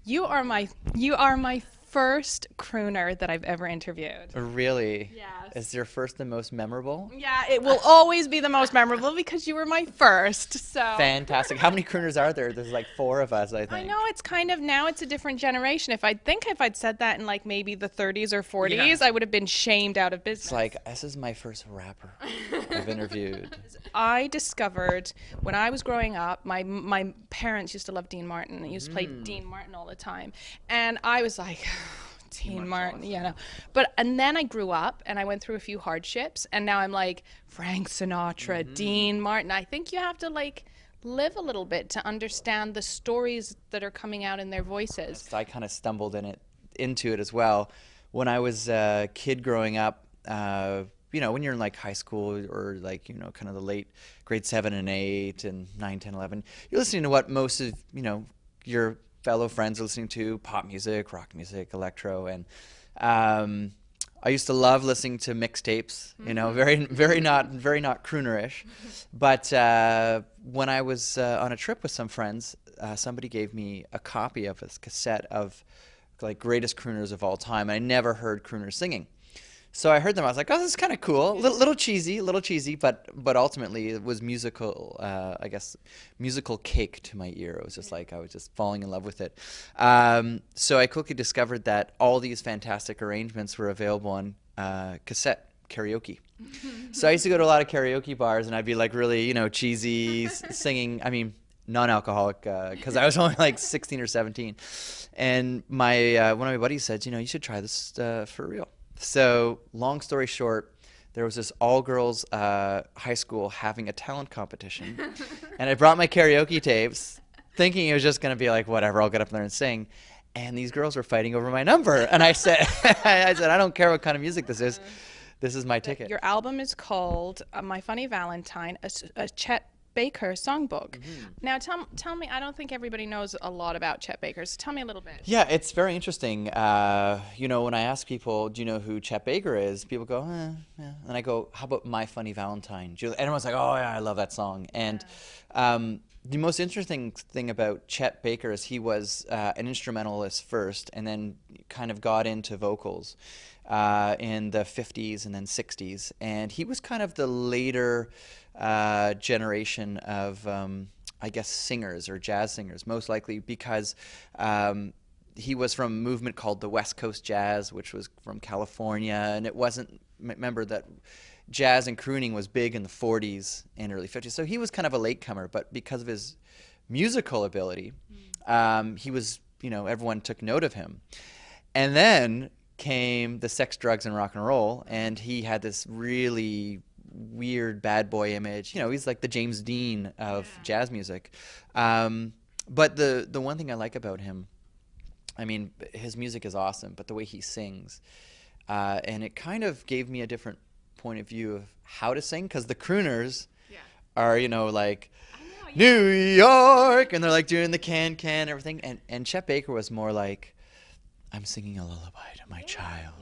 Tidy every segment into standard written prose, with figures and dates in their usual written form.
You are my first crooner that I've ever interviewed. Really? Yes. Is your first the most memorable? Yeah, it will always be the most memorable because you were my first. So Fantastic. How many crooners are there? There's like four of us, I I think. know it's kind of now it's a different generation. If I'd said that in like maybe the 30s or Yeah. 40s, I would have been shamed out of It's business. like, this is my first rapper I've interviewed. I discovered when I was growing up, my parents used to love Dean Martin. They used to play Dean Martin all the time, and I was like, Dean Martin, you know. But and then I grew up and I went through a few hardships, and now I'm like Frank Sinatra, Dean Martin. I think you have to like live a little bit to understand the stories that are coming out in their voices. So I kind of stumbled into it as well. When I was a kid growing up, when you're in like high school or like, kind of the late grade 7 and 8 and 9, 10, 11, you're listening to what most of, your fellow friends are listening to: pop music, rock music, electro. And I used to love listening to mixtapes, very not croonerish. But when I was on a trip with some friends, somebody gave me a copy of this cassette of like greatest crooners of all time. And I never heard crooners singing. So I heard them. I was like, "Oh, this is kind of cool. Little cheesy, but ultimately it was musical. I guess musical cake to my ear. It was just like I was just falling in love with it. So I quickly discovered that all these fantastic arrangements were available on cassette karaoke. So I used to go to a lot of karaoke bars, and I'd be like really, cheesy singing. I mean, non-alcoholic, because I was only like 16 or 17. And my one of my buddies said, you should try this for real. So long story short, there was this all-girls high school having a talent competition, and I brought my karaoke tapes, thinking it was just going to be like, whatever, I'll get up there and sing. And these girls were fighting over my number, and I said, I don't care what kind of music this is. This is my ticket. Your album is called My Funny Valentine, a Chet Baker Songbook. Now, tell me, I don't think everybody knows a lot about Chet Baker, so tell me a little bit. Yeah, it's very interesting. When I ask people, do you know who Chet Baker is? People go, yeah. And I go, how about My Funny Valentine? Everyone's like, oh, yeah, I love that song. And the most interesting thing about Chet Baker is he was an instrumentalist first and then kind of got into vocals in the 50s and then 60s. And he was kind of the later generation of, I guess, singers or jazz singers, most likely because he was from a movement called the West Coast Jazz, which was from California. And it wasn't, remember that jazz and crooning was big in the 40s and early 50s. So he was kind of a latecomer, but because of his musical ability, he was, everyone took note of him. And then came the sex, drugs, and rock and roll, and he had this really weird bad boy image. He's like the James Dean of jazz music. But the one thing I like about him, I mean, his music is awesome, but the way he sings, and it kind of gave me a different point of view of how to sing, because the crooners are, like, New York, and they're like doing the can everything, and Chet Baker was more like, I'm singing a lullaby to my child.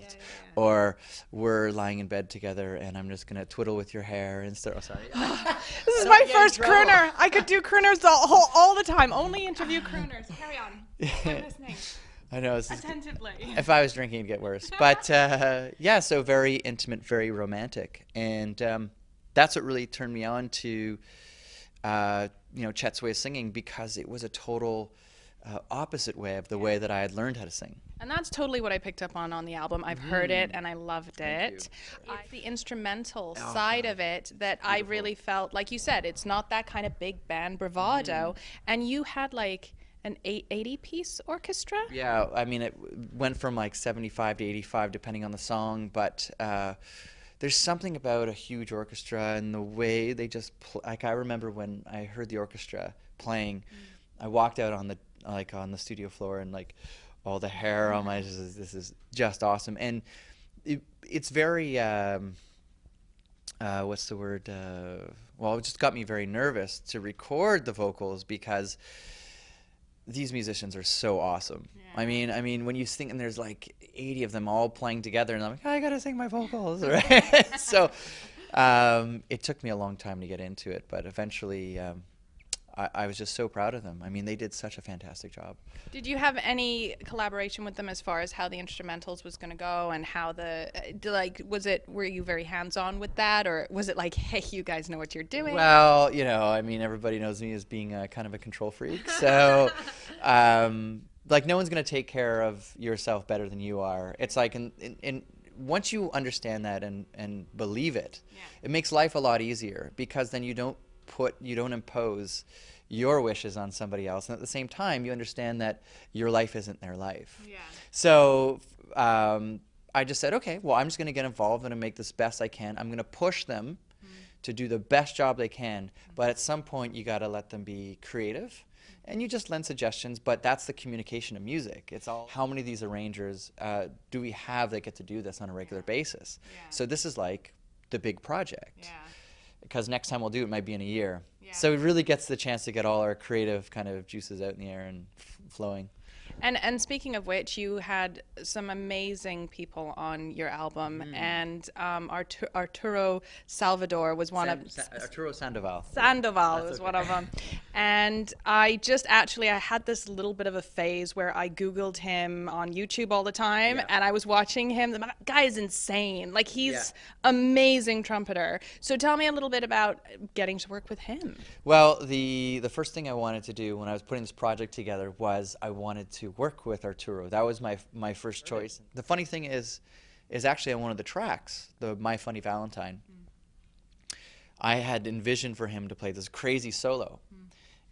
Or we're lying in bed together and I'm just going to twiddle with your hair instead. Oh, sorry. This is my first crooner. I could do crooners all the time. Only interview crooners. Carry on. I'm listening. I know. This is, attentively. if I was drinking, it'd get worse. But so very intimate, very romantic. And that's what really turned me on to, Chet's way of singing, because it was a total opposite way of the way that I had learned how to sing. And that's totally what I picked up on the album. I've heard it and I loved it. It's the instrumental side of it that I really felt, like you said, it's not that kind of big band bravado. And you had like an 80-piece orchestra? Yeah, I mean, it went from like 75 to 85 depending on the song, but there's something about a huge orchestra and the way they just like, I remember when I heard the orchestra playing, I walked out on the studio floor and like all the hair on my, this is just awesome. And it's very what's the word, it just got me very nervous to record the vocals, because these musicians are so awesome. I mean when you sing and there's like 80 of them all playing together, and I'm like, I gotta sing my vocals, right? So it took me a long time to get into it, but eventually I was just so proud of them. I mean, they did such a fantastic job. Did you have any collaboration with them as far as how the instrumentals was going to go and how were you very hands-on with that, or was it like, hey, you guys know what you're doing? Well, I mean, everybody knows me as being kind of a control freak. So, like, no one's going to take care of yourself better than you are. It's like, once you understand that and believe it, it makes life a lot easier, because then you don't impose your wishes on somebody else, and at the same time you understand that your life isn't their life. So I just said, okay, well, I'm just going to get involved and make this best I can. I'm going to push them to do the best job they can, but at some point you got to let them be creative, and you just lend suggestions. But that's the communication of music. It's all, how many of these arrangers do we have that get to do this on a regular basis? So this is like the big project, because next time we'll do it might be in a year. So it really gets the chance to get all our creative kind of juices out in the air and flowing. And speaking of which, you had some amazing people on your album, and Arturo Salvador was one of Arturo Sandoval. Sandoval was one of them. And I had this little bit of a phase where I Googled him on YouTube all the time, and I was watching him. The guy is insane. Like, he's amazing trumpeter. So tell me a little bit about getting to work with him. Well, the first thing I wanted to do when I was putting this project together was I wanted to work with Arturo. That was my first choice. The funny thing is actually on one of the tracks, the My Funny Valentine, I had envisioned for him to play this crazy solo.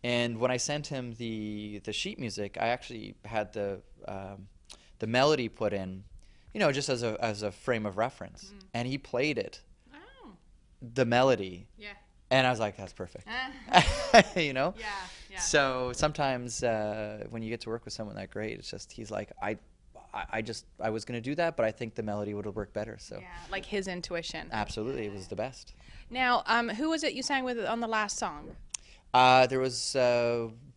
And when I sent him the sheet music, I actually had the melody put in, just as a frame of reference. And he played it, the melody. And I was like, that's perfect. So sometimes when you get to work with someone that great, it's just, he's like, I was going to do that, but I think the melody would have worked better. So like his intuition. Absolutely, it was the best. Now, who was it you sang with on the last song? There was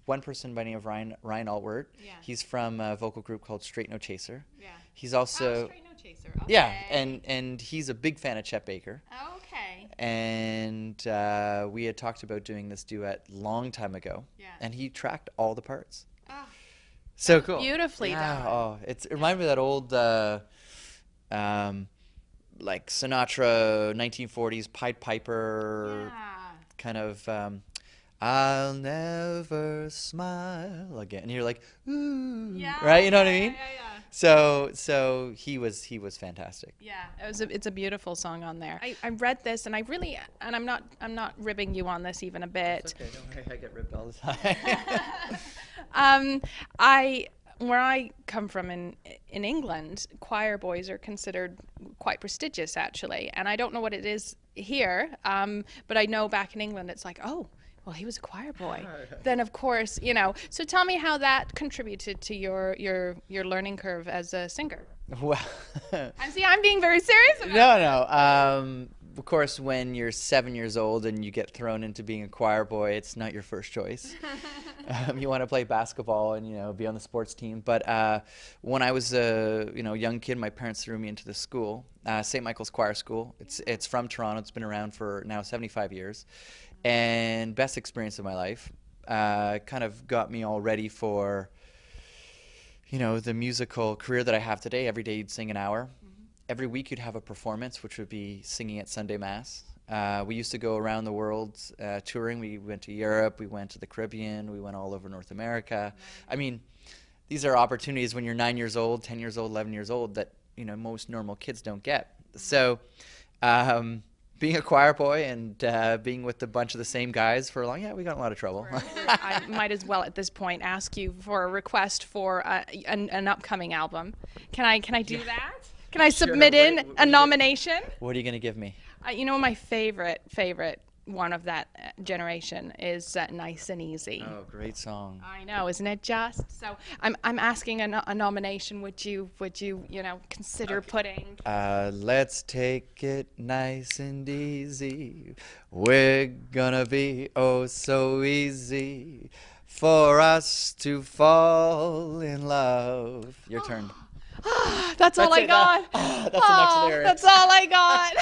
one person by the name of Ryan Altwert. He's from a vocal group called Straight No Chaser. He's also Straight No Chaser. Okay. and he's a big fan of Chet Baker. Okay. And we had talked about doing this duet long time ago, and he tracked all the parts. So cool. Beautifully done. Oh, it reminded me of that old like Sinatra 1940s Pied Piper kind of I'll never smile again. And you're like, ooh, right? You know what I mean? So he was fantastic. It's a beautiful song on there. I read this, and I'm not ribbing you on this even a bit. It's okay, don't worry, I get ribbed all the time. Where I come from in England, choir boys are considered quite prestigious, actually, and I don't know what it is here, but I know back in England it's like, oh, well, he was a choir boy. Then of course, so tell me how that contributed to your learning curve as a singer. Well, I'm being very serious about No. Of course, when you're 7 years old and you get thrown into being a choir boy, it's not your first choice. You want to play basketball and be on the sports team. But when I was a young kid, my parents threw me into the school, St. Michael's Choir School. It's from Toronto. It's been around for now 75 years, and best experience of my life. Kind of got me all ready for the musical career that I have today. Every day you'd sing an hour. Every week you'd have a performance, which would be singing at Sunday Mass. We used to go around the world touring. We went to Europe, we went to the Caribbean, we went all over North America. I mean, these are opportunities when you're 9 years old, 10 years old, 11 years old that most normal kids don't get. So being a choir boy and being with a bunch of the same guys for a long, we got in a lot of trouble. I might as well at this point ask you for a request for an upcoming album. Can I do that? Can I submit a nomination? What are you going to give me? My favorite one of that generation is Nice and Easy. Oh, great song. I know, isn't it just? So I'm asking a nomination. Would you consider putting? Let's take it nice and easy. We're gonna be oh so easy for us to fall in love. Your turn. That's all I got. That's the next lyric. That's all I got.